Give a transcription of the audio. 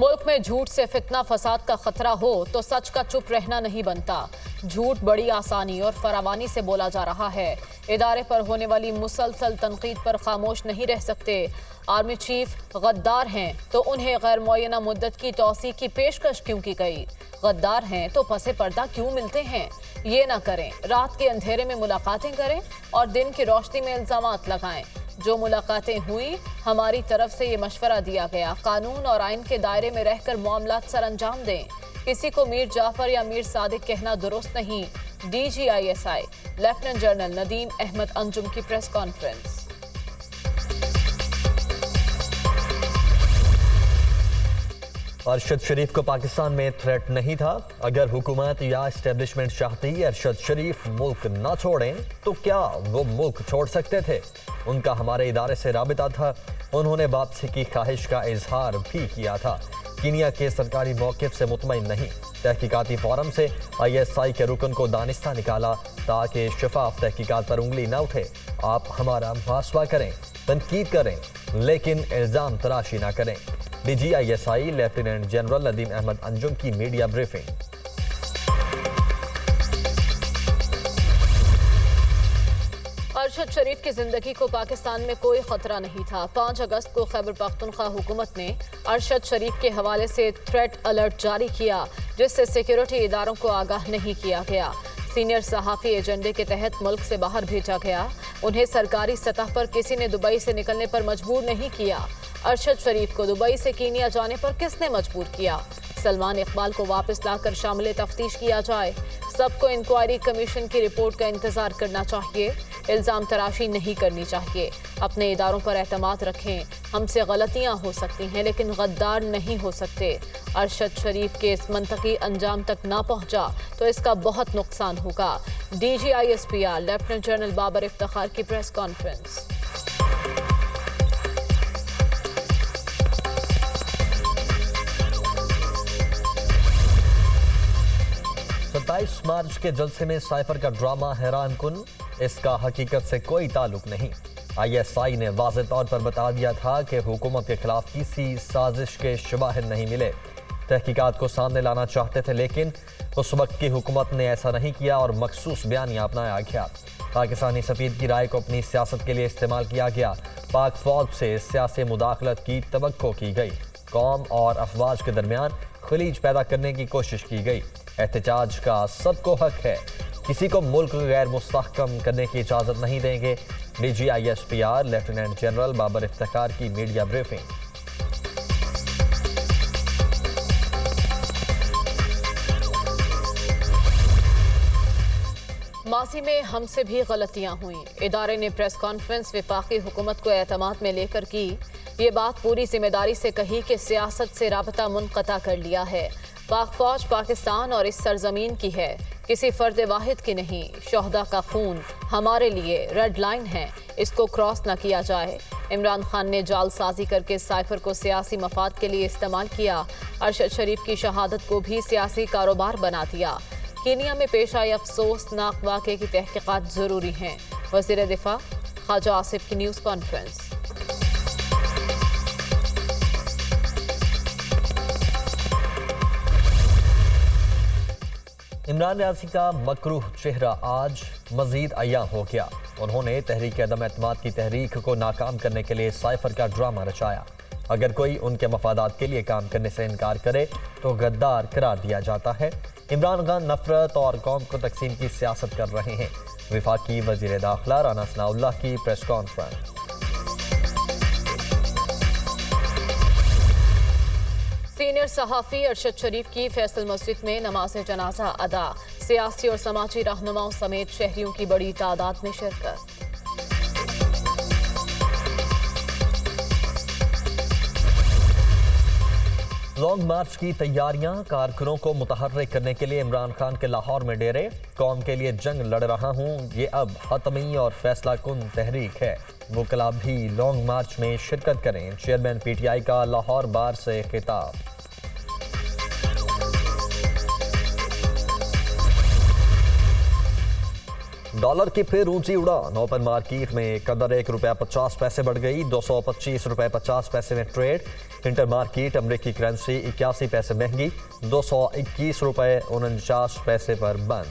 मुल्क में झूठ से फितना फसाद का खतरा हो तो सच का चुप रहना नहीं बनता। झूठ बड़ी आसानी और फरावानी से बोला जा रहा है। इदारे पर होने वाली मुसलसल तनकीद पर खामोश नहीं रह सकते। आर्मी चीफ गद्दार हैं तो उन्हें गैर मुअय्यना मुद्दत की तौसीक़ की पेशकश क्यों की गई? गद्दार हैं तो पसे पर्दा क्यों मिलते हैं? ये ना करें, रात के अंधेरे में मुलाकातें करें और दिन की रोशनी में इल्जामात लगाएं। जो मुलाकातें हुई, हमारी तरफ से ये मशवरा दिया गया, कानून और आइन के दायरे में रहकर मामलात सर अंजाम दें। किसी को मीर जाफर या मीर सादिक कहना दुरुस्त नहीं। DGISI lieutenant general Nadeem Ahmed Anjum की प्रेस कॉन्फ्रेंस। अरशद शरीफ को पाकिस्तान में थ्रेट नहीं था। अगर हुकूमत या एस्टेब्लिशमेंट चाहती अरशद शरीफ मुल्क ना छोड़ें तो क्या वो मुल्क छोड़ सकते थे? उनका हमारे इदारे से राबिता था। उन्होंने वापसी की ख्वाहिश का इजहार भी किया था। कीनिया के सरकारी मौक़िफ़ से मुतमईन नहीं। तहकीकाती फोरम से ISI के रुकन को दानिस्ता निकाला ताकि शफाफ तहकीकात पर उंगली न उठे। आप हमारा मुहासबा करें, तनकीद करें, लेकिन इल्ज़ाम तराशी ना करें। DGISI lieutenant general Nadeem Ahmed Anjum की मीडिया ब्रीफिंग। अरशद शरीफ की जिंदगी को पाकिस्तान में कोई खतरा नहीं था। 5 अगस्त को खैबर पख्तूनख्वा हुकूमत ने अरशद शरीफ के हवाले से थ्रेट अलर्ट जारी किया, जिससे सिक्योरिटी इदारों को आगाह नहीं किया गया। सीनियर सहाफ़ी एजेंडे के तहत मुल्क से बाहर भेजा गया। उन्हें सरकारी सतह पर किसी ने दुबई से निकलने पर मजबूर नहीं किया। अरशद शरीफ को दुबई से कीनिया जाने पर किसने मजबूर किया? सलमान इकबाल को वापस लाकर शामिल तफ्तीश किया जाए। सबको इंक्वायरी कमीशन की रिपोर्ट का इंतजार करना चाहिए। इल्ज़ाम तराशी नहीं करनी चाहिए। अपने इदारों पर एतमाद रखें। हमसे गलतियां हो सकती हैं लेकिन गद्दार नहीं हो सकते। अरशद शरीफ के इस मंतकी अंजाम तक ना पहुंचा तो इसका बहुत नुकसान होगा। DGISPR lieutenant general Babar Iftikhar की प्रेस कॉन्फ्रेंस। सत्ताईस मार्च के जलसे में साइफर का ड्रामा हैरान कुन। इसका हकीकत से कोई ताल्लुक नहीं। ISI ने वाज़ेह तौर पर बता दिया था कि हुकूमत के खिलाफ किसी साजिश के शवाहिद नहीं मिले। तहकीकात को सामने लाना चाहते थे लेकिन उस वक्त की हुकूमत ने ऐसा नहीं किया और मखसूस बयानिया अपनाया गया। पाकिस्तानी सफीर की राय को अपनी सियासत के लिए इस्तेमाल किया गया। पाक फौज से सियासी मुदाखलत की तवक्को की गई। कौम और अफवाज के दरमियान खलीज पैदा करने की कोशिश की गई। एहतजाज का सबको हक है। किसी को मुल्क गैर मुस्तहकम करने की इजाज़त नहीं देंगे। DGISPR lieutenant general Babar Iftikhar की मीडिया ब्रीफिंग। मासी में हमसे भी गलतियां हुई। इदारे ने प्रेस कॉन्फ्रेंस वफाकी हुकूमत को एतमाद में लेकर की। ये बात पूरी जिम्मेदारी से कही कि सियासत से राबता मुनक़ता कर लिया है। पाक फौज पाकिस्तान और इस सरजमीन की है, किसी फर्द वाहिद की नहीं। शोहदा का खून हमारे लिए रेड लाइन है, इसको क्रॉस न किया जाए। इमरान खान ने जालसाजी करके साइफर को सियासी मफाद के लिए इस्तेमाल किया। अरशद शरीफ की शहादत को भी सियासी कारोबार बना दिया। कीनिया में पेश आए अफसोसनाक वाक़े की तहकीकात ज़रूरी हैं। वज़ीर दिफा ख्वाजा आसिफ की न्यूज़ कॉन्फ्रेंस। इमरान रियासी का मकरूह चेहरा आज मजीद अय्या हो गया। उन्होंने तहरीक अदम एतमाद की तहरीक को नाकाम करने के लिए साइफर का ड्रामा रचाया। अगर कोई उनके मफादात के लिए काम करने से इनकार करे तो गद्दार करार दिया जाता है। इमरान खान नफरत और कौम को तकसीम की सियासत कर रहे हैं। वफाकी वजीर दाखिला राना सनाउल्लाह की प्रेस कॉन्फ्रेंस। सीनियर सहाफ़ी अरशद शरीफ की फैसल मस्जिद में नमाज जनाजा अदा। सियासी और समाजी रहनुमाओं समेत शहरियों की बड़ी तादाद में शिरकत। लॉन्ग मार्च की तैयारियां। कारकुनों को मुतहर्रिक करने के लिए इमरान खान के लाहौर में डेरे। कौम के लिए जंग लड़ रहा हूं, ये अब हतमी और फैसला कुन तहरीक है। वकला भी लॉन्ग मार्च में शिरकत करें। चेयरमैन PTI का लाहौर बार से खिताब। डॉलर की फिर ऊंची उड़ान। ओपन मार्केट में कदर ₹1.50 बढ़ गई, ₹225.50 में ट्रेड। इंटर मार्केट अमेरिकी करेंसी 81 पैसे महंगी, ₹221.49 पर बंद।